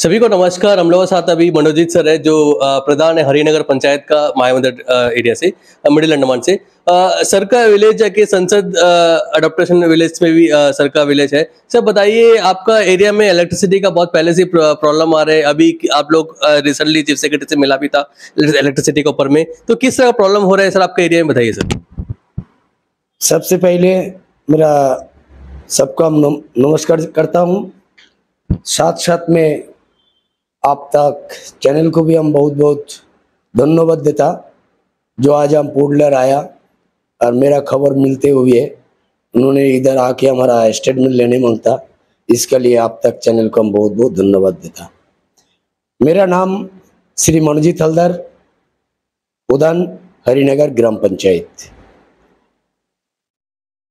सभी को नमस्कार। हम लोगों के साथ अभी मनोजीत सर है जो प्रधान है हरिनगर पंचायत का मायाबंदर एरिया से, मिडिल अंडमान से। सर का विलेज है कि संसद अडोप्टेशन विलेज में भी सर का विलेज है। सर बताइए, आपका एरिया में इलेक्ट्रिसिटी का बहुत पहले से प्रॉब्लम आ रहा है। अभी आप लोग रिसेंटली चीफ सेक्रेटरी से मिला भी था इलेक्ट्रिसिटी के ऊपर में, तो किस तरह का प्रॉब्लम हो रहा है सर आपके एरिया में, बताइए सर। सबसे पहले मेरा सबका नमस्कार करता हूँ। साथ साथ में आप तक चैनल को भी हम बहुत बहुत धन्यवाद देता, जो आज हम पुडलर आया और मेरा खबर मिलते हुए उन्होंने इधर आके हमारा स्टेटमेंट लेने मांगता। इसके लिए आप तक चैनल को हम बहुत बहुत धन्यवाद देता। मेरा नाम श्री मनोजीत हलदर, उदन हरिनगर ग्राम पंचायत।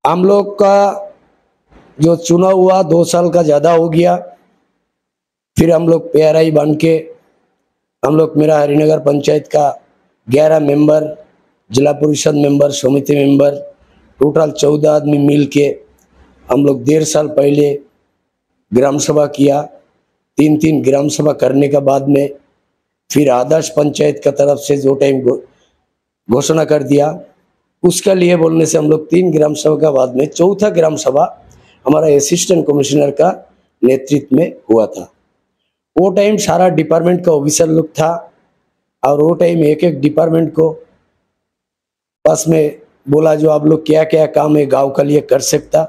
हम लोग का जो चुनाव हुआ 2 साल का ज़्यादा हो गया। फिर हम लोग PRI बन के हम लोग मेरा हरिनगर पंचायत का 11 मेंबर, जिला परिषद मेंबर, समिति मेंबर, टोटल 14 आदमी मिल के हम लोग 1.5 साल पहले ग्राम सभा किया। 3 ग्राम सभा करने के बाद में फिर आदर्श पंचायत का तरफ से जो टाइम घोषणा कर दिया, उसके लिए बोलने से हम लोग 3 ग्राम सभा के बाद में चौथा ग्राम सभा हमारा असिस्टेंट कमिश्नर का नेतृत्व में हुआ था। वो टाइम सारा डिपार्टमेंट का ऑफिसर लोग था और वो टाइम एक एक डिपार्टमेंट को पास में बोला जो आप लोग क्या क्या काम है गांव के लिए कर सकता।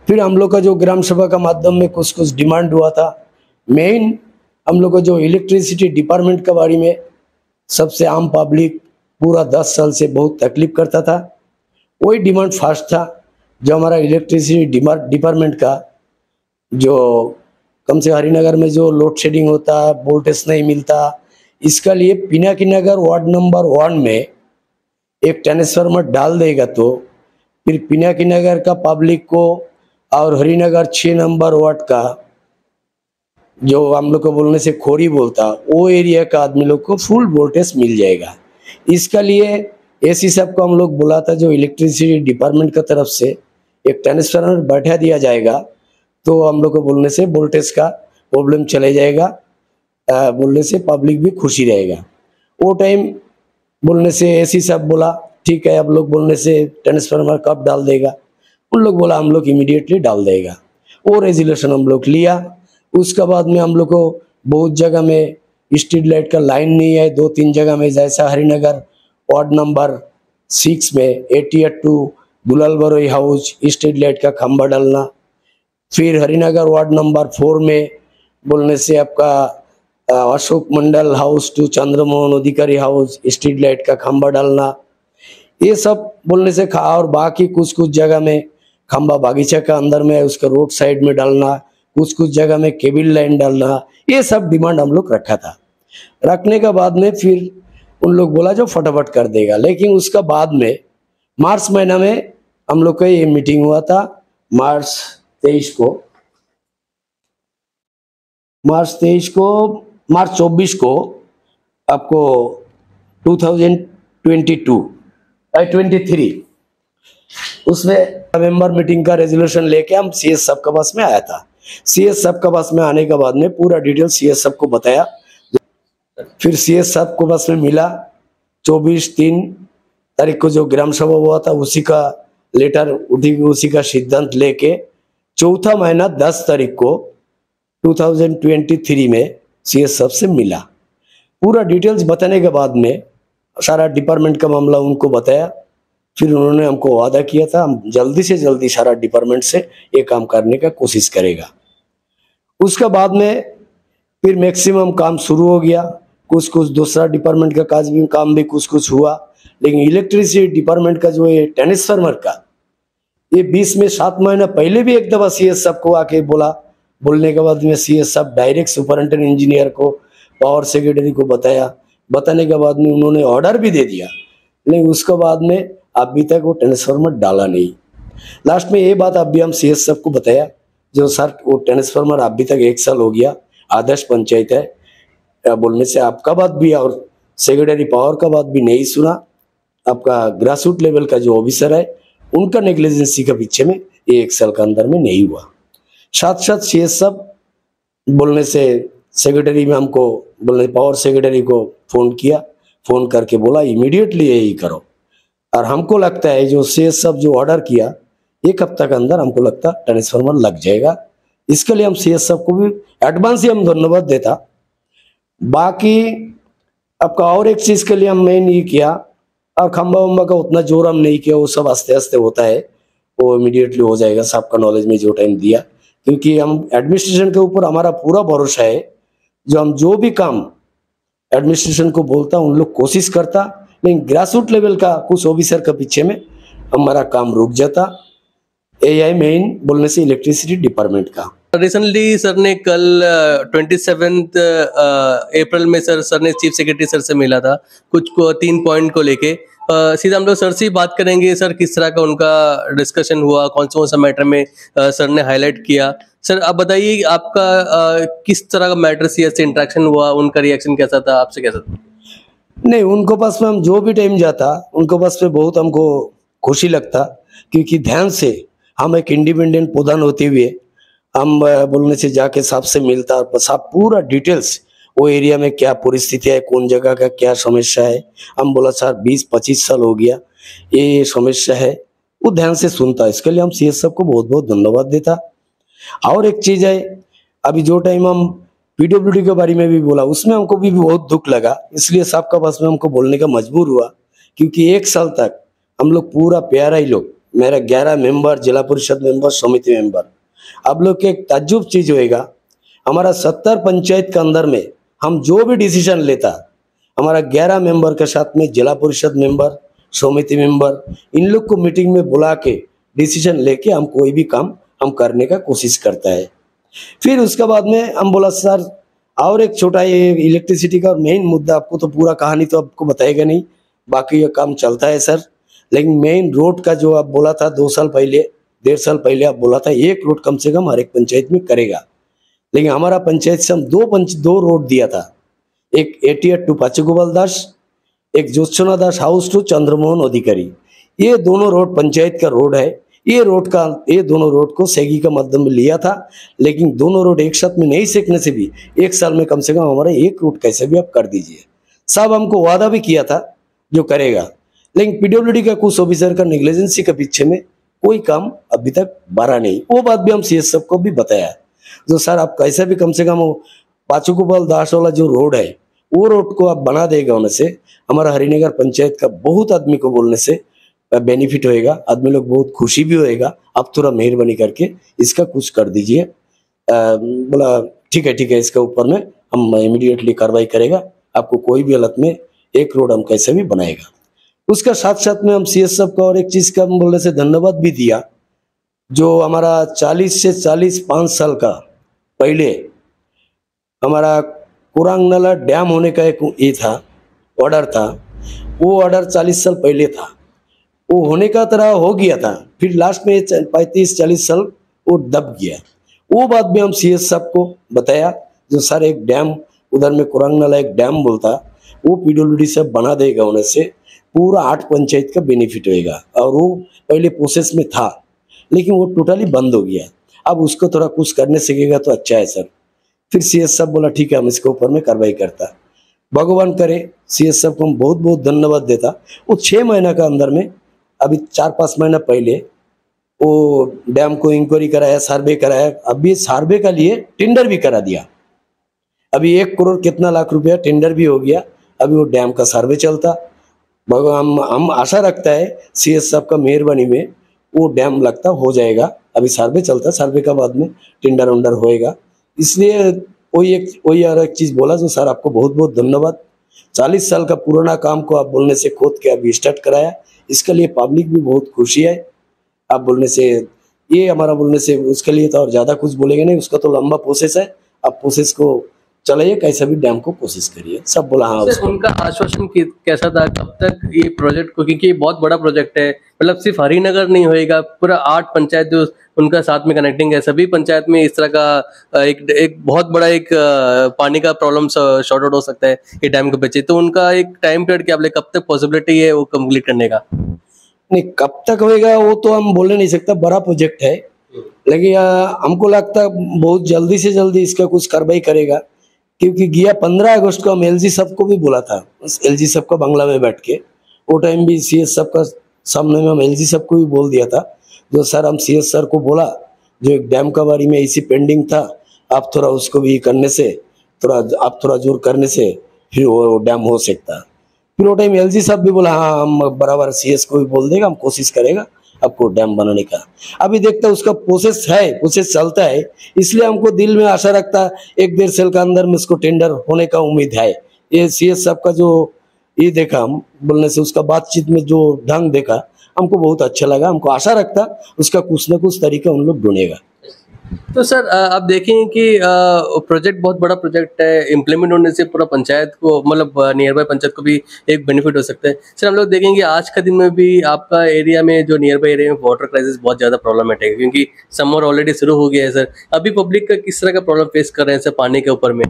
फिर हम लोग का जो ग्राम सभा का माध्यम में कुछ कुछ डिमांड हुआ था। मेन हम लोग का जो इलेक्ट्रिसिटी डिपार्टमेंट के बारे में सबसे आम पब्लिक पूरा 10 साल से बहुत तकलीफ करता था। वही डिमांड फास्ट था जो हमारा इलेक्ट्रिसिटी डिपार्टमेंट का जो कम से हरिनगर में जो लोड शेडिंग होता, वोल्टेज नहीं मिलता, इसका लिए पिनाकी नगर वार्ड नंबर 1 में एक ट्रांसफार्मर डाल देगा तो फिर पिनाकी नगर का पब्लिक को और हरिनगर 6 नंबर वार्ड का जो हम लोग को बोलने से खोरी बोलता, वो एरिया का आदमी लोग को फुल वोल्टेज मिल जाएगा। इसका लिए एसी साहब को हम लोग बोला था जो इलेक्ट्रिसिटी डिपार्टमेंट का तरफ से एक ट्रांसफार्मर बैठा दिया जाएगा तो हम लोग को बोलने से वोल्टेज का प्रॉब्लम चले जाएगा, बोलने से पब्लिक भी खुशी रहेगा। वो टाइम बोलने से एसी साहब बोला ठीक है, आप लोग बोलने से ट्रांसफार्मर कब डाल देगा। उन लोग बोला हम लोग इमीडिएटली डाल देगा। वो रेजोल्यूशन हम लोग लिया। उसके बाद में हम लोग को बहुत जगह में स्ट्रीट लाइट का लाइन नहीं है। 2-3 जगह में जैसा हरिनगर वार्ड नंबर 6 में 88 Dulal Baroi house street light का खंबा डालना। फिर हरिनगर वार्ड नंबर 4 में बोलने से आपका अशोक मंडल हाउस टू चंद्रमोहन अधिकारी हाउस स्ट्रीट लाइट का खंबा डालना। ये सब बोलने से और बाकी कुछ कुछ जगह में खंबा बागीचा का अंदर में उसका रोड साइड में डालना, कुछ कुछ जगह में केबल लाइन डालना, ये सब डिमांड हम लोग रखा था। रखने के बाद में फिर उन लोग बोला जो फटाफट कर देगा। लेकिन उसका बाद में मार्च महीना में हम लोग का ये मीटिंग हुआ था। मार्च 24 को आपको 2023 उसमें मेंबर मीटिंग का रेजोल्यूशन लेके हम CS साहब के पास में आया था। CS साहब के पास में आने के बाद में पूरा डिटेल CS साहब को बताया। फिर CS साहब को पास में मिला। 24-3 तारीख को जो ग्राम सभा हुआ था उसी का लेटर, उसी का सिद्धांत लेके चौथा महीना 10 तारीख को 2023 में CS साहब से मिला। पूरा डिटेल्स बताने के बाद में सारा डिपार्टमेंट का मामला उनको बताया। फिर उन्होंने हमको वादा किया था हम जल्दी से जल्दी सारा डिपार्टमेंट से ये काम करने का कोशिश करेगा। उसके बाद में फिर मैक्सिमम काम शुरू हो गया। कुछ कुछ दूसरा डिपार्टमेंट का काम भी कुछ कुछ हुआ। लेकिन इलेक्ट्रिसिटी डिपार्टमेंट का जो ये ट्रांसफार्मर का ये 20 में 7 महीना पहले भी एक दफा CS साहब को आके बोला। बोलने के बाद में CS साहब डायरेक्ट सुपरिटेंडेंट इंजीनियर को, पावर सेक्रेटरी को बताया। बताने के बाद में उन्होंने ऑर्डर भी दे दिया। लेकिन उसके बाद में अभी तक वो ट्रांसफार्मर डाला नहीं। लास्ट में ये बात अभी हम CS साहब को बताया जो सर वो ट्रांसफार्मर अभी तक 1 साल हो गया, आदर्श पंचायत है, बोलने से आपका बात भी और सेक्रेटरी पावर का बात भी नहीं सुना। आपका ग्रासरूट लेवल का जो ऑफिसर है उनका नेग्लिजेंसी के पीछे में ये 1 साल के अंदर में नहीं हुआ। साथ साथ CS साहब बोलने से सेक्रेटरी में हमको बोलने पावर सेक्रेटरी को फ़ोन किया, फ़ोन करके बोला इमीडिएटली यही करो। और हमको लगता है जो CS सब जो ऑर्डर किया 1 हफ्ते के अंदर हमको लगता ट्रांसफार्मर लग जाएगा। इसके लिए हम CS सब को भी एडवांस ही हम धन्यवाद देता। बाकी आपका और एक चीज़ के लिए हम मेन ये किया, और खंबा वंबा का उतना जोर हम नहीं किया, वो सब आस्ते आस्ते होता है, वो इमीडिएटली हो जाएगा। सबका नॉलेज में जो टाइम दिया, क्योंकि हम एडमिनिस्ट्रेशन के ऊपर हमारा पूरा भरोसा है। जो हम जो भी काम एडमिनिस्ट्रेशन को बोलता उन लोग कोशिश करता, लेकिन ग्रासरूट लेवल का कुछ ऑफिसर के पीछे में हमारा काम रुक जाता। AI मेन बोलने से इलेक्ट्रिसिटी डिपार्टमेंट का। रिसेंटली सर ने कल 27 अप्रैल में सर ने चीफ सेक्रेटरी सर से मिला था कुछ 3 पॉइंट को लेके। सीधा हम लोग सर से ही बात करेंगे, सर किस तरह का उनका डिस्कशन हुआ, कौन सा मैटर में सर ने हाईलाइट किया। सर आप बताइए आपका किस तरह का मैटर से इंटरेक्शन हुआ, उनका रिएक्शन कैसा था, आपसे कैसा था? नहीं, उनको पास में हम जो भी टाइम जाता उनको पास में बहुत हमको खुशी लगता, क्योंकि ध्यान से हम एक इंडिपेंडेंट प्रधान होते हुए हम बोलने से जाके साहब से मिलता और साहब पूरा डिटेल्स वो एरिया में क्या परिस्थिति है, कौन जगह का क्या समस्या है। हम बोला सर 20-25 साल हो गया ये समस्या है, वो ध्यान से सुनता। इसके लिए हम CS साहब को बहुत बहुत धन्यवाद देता। और एक चीज़ है, अभी जो टाइम हम PWD के बारे में भी बोला उसमें हमको भी बहुत दुख लगा, इसलिए साहब का पास में हमको बोलने का मजबूर हुआ, क्योंकि 1 साल तक हम लोग पूरा प्यारा ही लोग, मेरा 11 मेंबर, जिला परिषद मेंबर, समिति मेंबर, अब लोग के एक ताज्जुब चीज होएगा, हमारा 70 पंचायत के अंदर में हम जो भी डिसीजन लेता हमारा 11 मेंबर के साथ में जिला परिषद मेंबर, समिति मेंबर, इन लोग को मीटिंग में बुला के डिसीजन लेके हम कोई भी काम हम करने का कोशिश करता है। फिर उसके बाद में हम बोला सर और एक छोटा ये इलेक्ट्रिसिटी का मेन मुद्दा, आपको तो पूरा कहानी तो आपको बताएगा नहीं, बाकी ये काम चलता है सर, लेकिन मेन रोड का जो आप बोला था 2 साल पहले 1.5 साल पहले आप बोला था 1 रोड कम से कम हर एक पंचायत में करेगा, लेकिन हमारा पंचायत से हम 2 रोड दिया था, एक 88 टू पाचगोपाल दास, एक ज्योत्सना दास हाउस टू चंद्रमोहन अधिकारी। ये दोनों रोड पंचायत का रोड है। ये दोनों रोड को सेगी का माध्यम में लिया था, लेकिन दोनों रोड एक साथ में नहीं सीखने से भी 1 साल में कम से कम हमारा 1 रोड कैसे भी आप कर दीजिए। साहब हमको वादा भी किया था जो करेगा, लेकिन PWD का कुछ ऑफिसर का नेग्लिजेंसी के पीछे में कोई काम अभी तक बढ़ा नहीं। वो बात भी हम CS साहब को भी बताया, जो सर आप कैसे भी कम से कम वो पाचगोपाल दास वाला जो रोड है वो रोड को आप बना देगा, होने से हमारा हरिनगर पंचायत का बहुत आदमी को बोलने से बेनिफिट होएगा, आदमी लोग बहुत खुशी भी होएगा। आप थोड़ा मेहरबानी करके इसका कुछ कर दीजिए। बोला ठीक है, इसके ऊपर में हम इमीडिएटली कार्रवाई करेगा, आपको कोई भी हालत में 1 रोड हम कैसे भी बनाएगा। उसका साथ साथ में हम CS साहब का और एक चीज का हम बोलने से धन्यवाद भी दिया, जो हमारा 40 से 45 साल का पहले हमारा कुरांग नाला डैम होने का एक ये था ऑर्डर था, वो ऑर्डर 40 साल पहले था, वो होने का तरह हो गया था, फिर लास्ट में 35-40 साल वो दब गया। वो बात भी हम CS साहब को बताया, जो सर एक डैम उधर में कुरांग नाला एक डैम बोलता, वो PWD से बना देगा, होने से पूरा 8 पंचायत का बेनिफिट होएगा। और वो पहले प्रोसेस में था, लेकिन वो टोटली बंद हो गया, अब उसको थोड़ा कुछ करने सीखेगा तो अच्छा है सर। फिर CS साहब बोला ठीक है, हम इसके ऊपर में कार्रवाई करता। भगवान करे CS साहब को हम बहुत बहुत धन्यवाद देता। वो 6 महीना का अंदर में, अभी 4-5 महीना पहले वो डैम को इंक्वायरी कराया, सर्वे कराया, अभी सर्वे का लिए टेंडर भी करा दिया। अभी 1 करोड़ कितना लाख रुपया टेंडर भी हो गया, अभी वो डैम का सर्वे चलता। भगवान हम आशा रखता है CS साहब का मेहरबानी में वो डैम लगता हो जाएगा। अभी सर्वे चलता, सर्वे का बाद में टेंडर उंडर होएगा। इसलिए वही और एक चीज बोला, जो सर आपको बहुत बहुत धन्यवाद। 40 साल का पुराना काम को आप बोलने से खोद के अभी स्टार्ट कराया, इसके लिए पब्लिक भी बहुत खुशी है। आप बोलने से ये हमारा बोलने से उसके लिए तो और ज्यादा कुछ बोलेंगे नहीं, उसका तो लंबा प्रोसेस है। आप प्रोसेस को चलाइए, कैसा भी डैम को कोशिश करिए। सब बोला हाँ। उनका आश्वासन कैसा था, कब तक ये प्रोजेक्ट को, क्योंकि ये बहुत बड़ा प्रोजेक्ट है, मतलब सिर्फ हरिनगर नहीं होएगा, पूरा 8 पंचायत जो उनका साथ में कनेक्टिंग है, सभी पंचायत में इस तरह का एक बहुत बड़ा एक पानी का प्रॉब्लम शॉर्ट आउट हो सकता है ये डैम के बच्चे। तो उनका एक टाइम पीरियड क्या, कब तक पॉसिबिलिटी है वो कंप्लीट करने का? नहीं, कब तक होएगा वो तो हम बोले नहीं सकता, बड़ा प्रोजेक्ट है। लेकिन हमको लगता है बहुत जल्दी से जल्दी इसका कुछ कार्रवाई करेगा, क्योंकि गया 15 अगस्त को हम एलजी सब को भी बोला था, एलजी सब का बांग्ला में बैठ के, वो टाइम भी सीएस सब का सामने में हम एलजी सब को भी बोल दिया था, जो सर हम सीएस सर को बोला जो एक डैम का बारे में इसी पेंडिंग था, आप थोड़ा उसको भी करने से आप थोड़ा जोर करने से फिर वो डैम हो सकता। फिर वो टाइम एलजी साहब भी बोला हाँ हम बराबर सीएस को भी बोल देगा, हम कोशिश करेगा आपको डैम बनाने का। अभी देखता उसका प्रोसेस है, प्रोसेस चलता है, इसलिए हमको दिल में आशा रखता 1-1.5 साल के अंदर में इसको टेंडर होने का उम्मीद है। ये सीएस साहब का जो ये देखा हम बोलने से, उसका बातचीत में जो ढंग देखा हमको बहुत अच्छा लगा, हमको आशा रखता उसका कुछ ना कुछ तरीका उन लोग ढूंढेगा। तो सर आप देखेंगे कि प्रोजेक्ट बहुत बड़ा प्रोजेक्ट है, इम्प्लीमेंट होने से पूरा पंचायत को मतलब नियर बाय पंचायत को भी एक बेनिफिट हो सकता है। सर हम लोग देखेंगे आज का दिन में भी आपका एरिया में जो नियर बाय एरिया में वाटर क्राइसिस बहुत ज़्यादा प्रॉब्लमेटिक है, क्योंकि समर ऑलरेडी शुरू हो गया है। सर अभी पब्लिक का किस तरह का प्रॉब्लम फेस कर रहे हैं सर पानी के ऊपर में?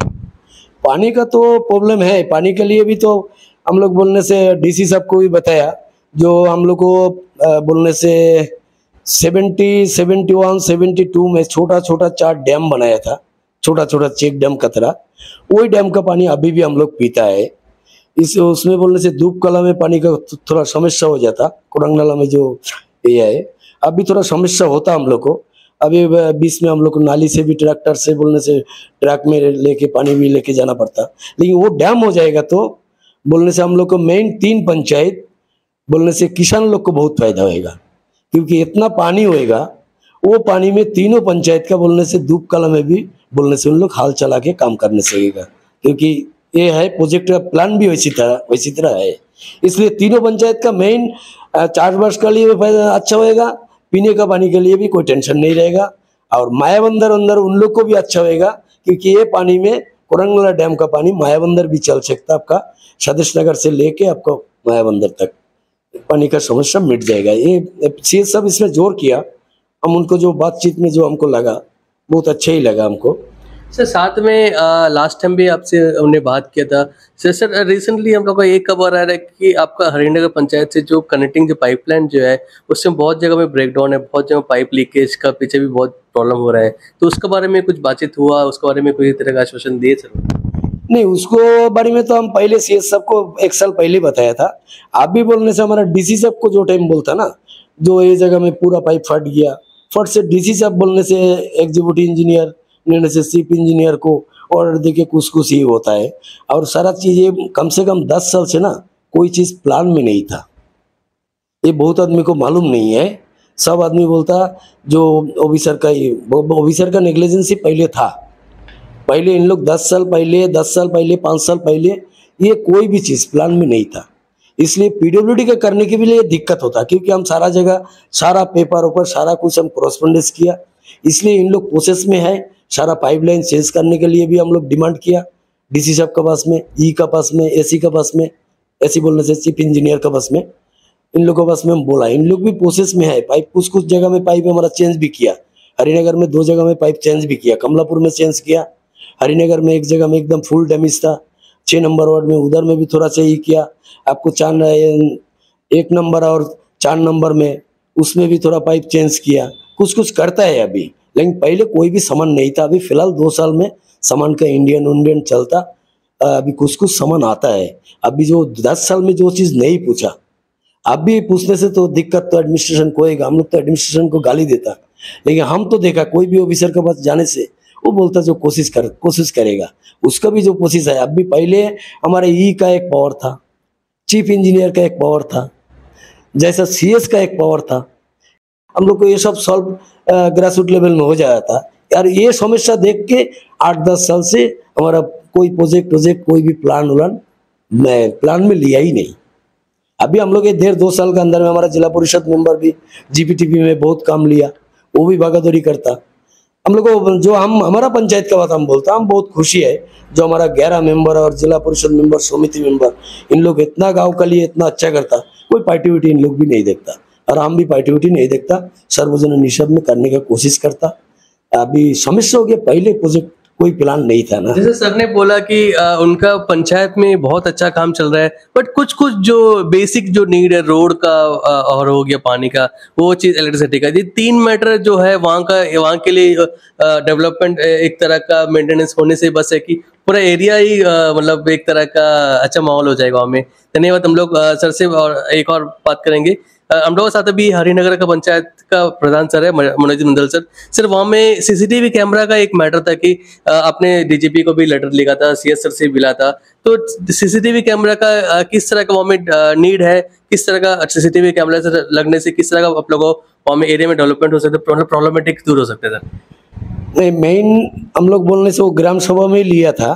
पानी का तो प्रॉब्लम है, पानी के लिए भी तो हम लोग बोलने से डीसी साहब को भी बताया, जो हम लोग को बोलने से 70, 71, 72 में छोटा छोटा 4 डैम बनाया था, छोटा छोटा चेक डैम का तरह, वही डैम का पानी अभी भी हम लोग पीता है। इस उसमें बोलने से धूप कला में पानी का थोड़ा समस्या हो जाता, कोडंगनाला में जो ये है अभी थोड़ा समस्या होता हम लोग को। अभी बीच में हम लोग को नाली से भी ट्रैक्टर से बोलने से ट्रक में लेके पानी भी लेके जाना पड़ता, लेकिन वो डैम हो जाएगा तो बोलने से हम लोग को मेन 3 पंचायत बोलने से किसान लोग को बहुत फायदा होएगा, क्योंकि इतना पानी होएगा, वो पानी में तीनों पंचायत का बोलने से धूप कला में भी बोलने से उन लोग हाल चला के काम करने सकेगा, क्योंकि ये है प्रोजेक्ट का प्लान भी वैसी तरह है। इसलिए तीनों पंचायत का मेन 4 वर्ष के लिए भी अच्छा होएगा, पीने का पानी के लिए भी कोई टेंशन नहीं रहेगा, और मायाबंदर अंदर उन लोग को भी अच्छा होएगा, क्योंकि ये पानी में कोरंगला डैम का पानी मायाबंदर भी चल सकता, आपका सदस्य नगर से लेके आपको मायाबंदर तक पानी का समस्या मिट जाएगा। ये सीएस सब इसमें जोर किया, हम उनको जो बातचीत में जो हमको लगा बहुत अच्छा ही लगा हमको। सर साथ में लास्ट टाइम भी आपसे हमने बात किया था सर रिसेंटली हम लोग का एक खबर आ रहा है कि आपका हरिनगर पंचायत से जो कनेक्टिंग जो पाइपलाइन जो है उससे बहुत जगह में ब्रेकडाउन है, बहुत जगह पाइप लीकेज का पीछे भी बहुत प्रॉब्लम हो रहा है, तो उसके बारे में कुछ बातचीत हुआ, उसके बारे में कोई तरह का आश्वासन दिए सर? नहीं, उसको बारे में तो हम पहले सीएस साहब को 1 साल पहले बताया था। आप भी बोलने से हमारा डीसी साहब को जो टाइम बोलता ना, जो ये जगह में पूरा पाइप फट गया, फट से डीसी साहब बोलने से एग्जीक्यूटिव इंजीनियर लेने से चीफ इंजीनियर को ऑर्डर देके कुछ ही होता है, और सारा चीज़ कम से कम 10 साल से ना कोई चीज़ प्लान में नहीं था। ये बहुत आदमी को मालूम नहीं है, सब आदमी बोलता जो ऑफिसर का नेग्लिजेंसी पहले था, पहले इन लोग 10 साल पहले 5 साल पहले ये कोई भी चीज़ प्लान में नहीं था, इसलिए पीडब्ल्यूडी का करने के लिए दिक्कत होता, क्योंकि हम सारा जगह सारा पेपर ऊपर सारा कुछ हम कॉरेस्पॉन्डेंस किया, इसलिए इन लोग प्रोसेस में है। सारा पाइपलाइन चेंज करने के लिए भी हम लोग डिमांड किया डीसी साहब के पास में, ई का पास में, एसी का पास में, एसी बोलने से चीफ इंजीनियर के पास में, इन लोगों के पास में हम बोला, इन लोग भी प्रोसेस में है। पाइप कुछ जगह में पाइप हमारा चेंज भी किया, हरिनगर में 2 जगह में पाइप चेंज भी किया, कमलापुर में चेंज किया, हरिनगर में 1 जगह में एकदम फुल डैमेज था, 6 नंबर वार्ड में उधर में भी थोड़ा सा ही किया, आपको 1 नंबर और 4 नंबर में उसमें भी थोड़ा पाइप चेंज किया, कुछ करता है अभी, लेकिन पहले कोई भी सामान नहीं था। अभी फिलहाल 2 साल में सामान का इंडियन चलता, अभी कुछ सामान आता है। अभी जो 10 साल में जो चीज़ नहीं पूछा, अभी पूछने से तो दिक्कत तो एडमिनिस्ट्रेशन को होएगा, हम लोग तो एडमिनिस्ट्रेशन को गाली देता, लेकिन हम तो देखा कोई भी ऑफिसर के पास जाने से वो बोलता जो कोशिश करेगा, उसका भी जो कोशिश है। अभी पहले हमारे ई का एक पावर था, चीफ इंजीनियर का एक पावर था, जैसा सीएस का एक पावर था, हम लोग को ये सब सॉल्व ग्रासरूट लेवल में हो जाता था यार। ये समस्या देख के 8-10 साल से हमारा कोई प्रोजेक्ट कोई भी प्लान में लिया ही नहीं। अभी हम लोग 1.5-2 साल के अंदर में हमारा जिला परिषद मेंबर भी जीपीटीपी में बहुत काम लिया, वो भी बहादुरी करता। हम लोग को जो हमारा पंचायत का बात हम बोलता, हम बहुत खुशी है जो हमारा 11 मेंबर और जिला परिषद मेंबर, समिति मेंबर, इन लोग इतना गाँव के लिए इतना अच्छा करता, कोई पार्टी विटी इन लोग भी नहीं देखता, और हम भी पार्टी विटी नहीं देखता, सर्वजन निषेध में करने का कोशिश करता। अभी समस्या हो गया, पहले प्रोजेक्ट कोई प्लान नहीं था ना। जैसे सर ने बोला कि उनका पंचायत में बहुत अच्छा काम चल रहा है, बट कुछ कुछ जो बेसिक जो नीड है रोड का और हो गया पानी का, वो चीज इलेक्ट्रिसिटी का, ये 3 मैटर जो है वहाँ के लिए डेवलपमेंट एक तरह का मेंटेनेंस होने से बस है कि पूरा एरिया ही मतलब एक तरह का अच्छा माहौल हो जाएगा वहाँ में। धन्यवाद। हम लोग सर से और एक और बात करेंगे। हम लोगों के साथ अभी हरिनगर का पंचायत का प्रधान सर है मनोज मंडल सर। सर वहाँ में सीसीटीवी कैमरा का एक मैटर था कि आपने डीजीपी को भी लेटर लिखा था, सीएस सर से मिला था, तो सीसीटीवी कैमरा का किस तरह का वहाँ में नीड है, किस तरह का सीसीटीवी कैमरा से लगने से किस तरह का आप लोगों वहाँ में एरिया में डेवलपमेंट हो सकते, प्रॉब्लमेटिक दूर हो सकते सर? नहीं, मेन हम लोग बोलने से वो ग्राम सभा में लिया था।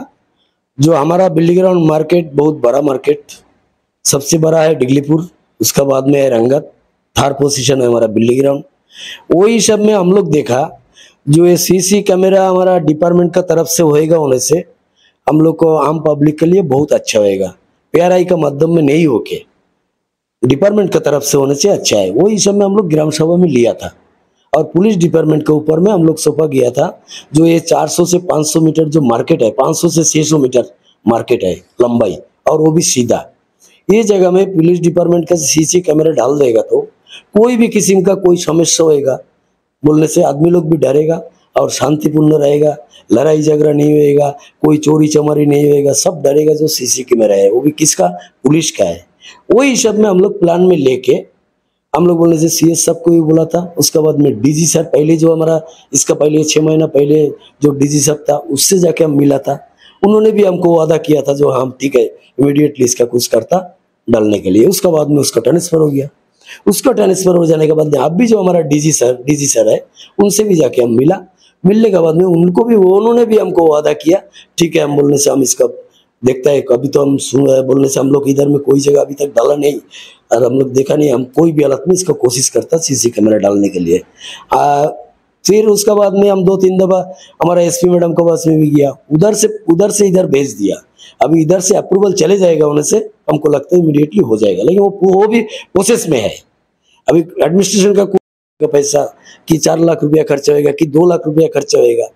जो हमारा बिल्ली ग्राउंड मार्केट बहुत बड़ा मार्केट, सबसे बड़ा है डिगलीपुर, उसका बाद में है रंगत, थर्ड पोजीशन है हमारा बिल्ली ग्राउंड। वही सब में हम लोग देखा जो ये सीसी कैमरा हमारा डिपार्टमेंट का तरफ से होएगा, होने से हम लोग को आम पब्लिक के लिए बहुत अच्छा होएगा। पीआरआई का माध्यम में नहीं होके डिपार्टमेंट का तरफ से होने से अच्छा है। वही सब में हम लोग ग्राम सभा में लिया था और पुलिस डिपार्टमेंट के ऊपर में हम लोग सौंपा गया था। जो ये 400 से 500 मीटर जो मार्केट है, 500 से 600 मीटर मार्केट है लंबाई, और वो भी सीधा, ये जगह में पुलिस डिपार्टमेंट का सीसी कैमरा डाल देगा तो कोई भी किस्म का कोई समस्या होएगा बोलने से आदमी लोग भी डरेगा और शांतिपूर्ण रहेगा, लड़ाई झगड़ा नहीं होएगा, कोई चोरी चमारी नहीं होएगा, सब डरेगा। जो सीसी कैमरा है वो भी किसका, पुलिस का है। वही सब में हम लोग प्लान में लेके हम लोग बोलने से सीएस साहब को भी बोला था। उसके बाद में डीजी सर, पहले जो हमारा इसका पहले 6 महीना पहले जो डीजी साहब था उससे जाके हम मिला था, उन्होंने भी हमको वादा किया था जो हम ठीक है इमीडिएटली इसका कुछ करता डालने के लिए। उसके बाद में उसका ट्रांसफर हो गया। उसका ट्रांसफर हो जाने के बाद में अब भी जो हमारा डीजी सर है उनसे भी जाके हम मिलने के बाद में उनको भी उन्होंने भी हमको वादा किया ठीक है, हम बोलने से हम इसका देखता है। अभी तो हम सुन रहे बोलने से हम लोग इधर में कोई जगह अभी तक डाला नहीं और हम लोग देखा नहीं, हम कोई भी हालत में इसका कोशिश करता सीसी कैमरा डालने के लिए। फिर उसके बाद में हम 2-3 दफा हमारा एसपी मैडम के पास में भी गया, उधर से इधर भेज दिया। अभी इधर से अप्रूवल चले जाएगा होने से हमको लगता है इमीडिएटली हो जाएगा, लेकिन वो भी प्रोसेस में है। अभी एडमिनिस्ट्रेशन का पैसा कि 4 लाख रुपया खर्चा होएगा कि 2 लाख रुपया खर्चा होएगा,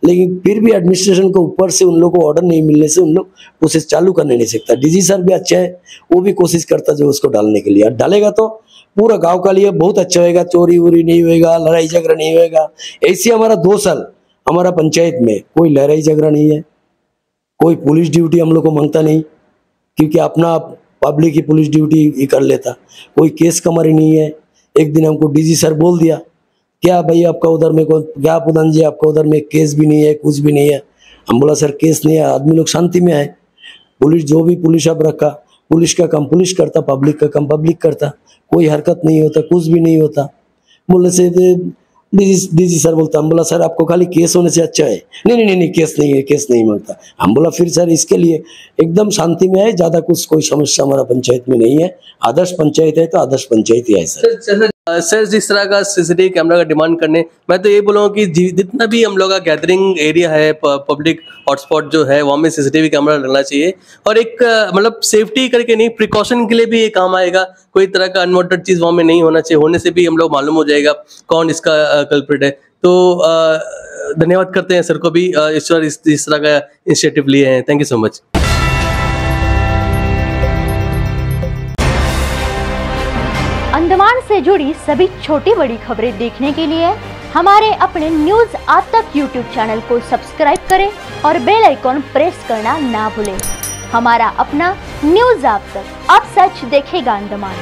लेकिन फिर भी एडमिनिस्ट्रेशन को ऊपर से उन लोग को ऑर्डर नहीं मिलने से उन लोग प्रोसेस चालू करने नहीं सकता। डीजी सर भी अच्छा है, वो भी कोशिश करता जो उसको डालने के लिए, डालेगा तो पूरा गांव का लिए बहुत अच्छा होएगा, चोरी वोरी नहीं होएगा, लड़ाई झगड़ा नहीं होएगा। ऐसे हमारा 2 साल हमारा पंचायत में कोई लड़ाई झगड़ा नहीं है, कोई पुलिस ड्यूटी हम लोग को मांगता नहीं, क्योंकि अपना पब्लिक की पुलिस ड्यूटी ही कर लेता। कोई केस कमारी नहीं है। एक दिन हमको डीजी सर बोल दिया क्या भाई आपका उधर में को क्या प्रधान जी आपका उधर में केस भी नहीं है, कुछ भी नहीं है। हम बोला सर केस नहीं है, आदमी लोग शांति में आए। पुलिस जो भी पुलिस अब रखा, पुलिस का काम पुलिस करता, पब्लिक का काम पब्लिक करता, कोई हरकत नहीं होता, कुछ भी नहीं होता। बोलने से डीजी सर बोलता, हम बोला सर आपको खाली केस होने से अच्छा है। नहीं केस नहीं है, केस नहीं मांगता। हम बोला फिर सर इसके लिए एकदम शांति में आए, ज्यादा कुछ कोई समस्या हमारा पंचायत में नहीं है। आदर्श पंचायत है तो आदर्श पंचायत ही है सर। सर जिस तरह का सीसीटीवी कैमरा का डिमांड करने, मैं तो ये बोलूँगा कि जितना भी हम लोग का गैदरिंग एरिया है, पब्लिक हॉटस्पॉट जो है, वहाँ में सीसीटीवी कैमरा लगना चाहिए। और एक मतलब सेफ्टी करके नहीं, प्रिकॉशन के लिए भी ये काम आएगा। कोई तरह का अनवांटेड चीज़ वहाँ में नहीं होना चाहिए, होने से भी हम लोग मालूम हो जाएगा कौन इसका कल्प्रिट है। तो धन्यवाद करते हैं सर को भी इस तरह का इनिशिएटिव लिए हैं। Thank you so much. Andaman से जुड़ी सभी छोटी बड़ी खबरें देखने के लिए हमारे अपने न्यूज आज तक यूट्यूब चैनल को सब्सक्राइब करें और बेल आइकॉन प्रेस करना ना भूलें। हमारा अपना न्यूज आज तक, अब सच देखेगा अंडमान।